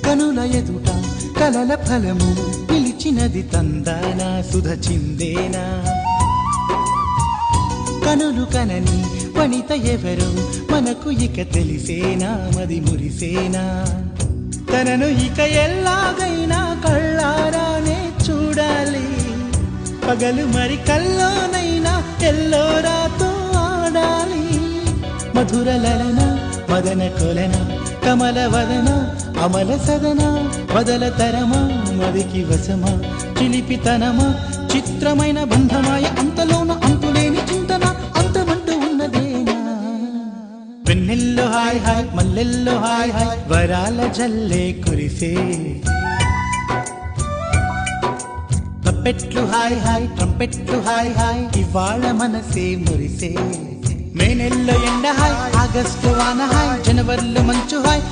కనుల ఎదుట కలల ఫలము పిలిచినది తందానా సుధ చిందేనా కనులు కనని వనిత ఎవరు మనకు ఇక తెలిసేనా మది మురిసేనా తనను ఇక ఎల్లాగైనా కళ్ళారానే చూడాలి పగలు మరి కల్లోనైనా ఎల్లోరాతో ఆడాలి మధుర లలన మదన కొలన కమల వదన అమల సదన వదల తరమా మదికి వశమా చిలిపితనమా చిత్రమైన బంధమాయ అంతలోన అంతులేని చింతన అంతమంటూ ఉన్నదేనా వెన్నెల్లో హాయ్ హాయ్ మల్లెల్లో హాయ్ హాయ్ వరాల జల్లే కురిసే తప్పెట్లు హాయ్ హాయ్ ట్రంపెట్లు హాయ్ హాయ్ ఇవాళ మనసే మురిసే మే నెల్లో ఎండ హాయ్ ఆగస్టు వాన హాయ్ జనవరిలో మంచు హాయ్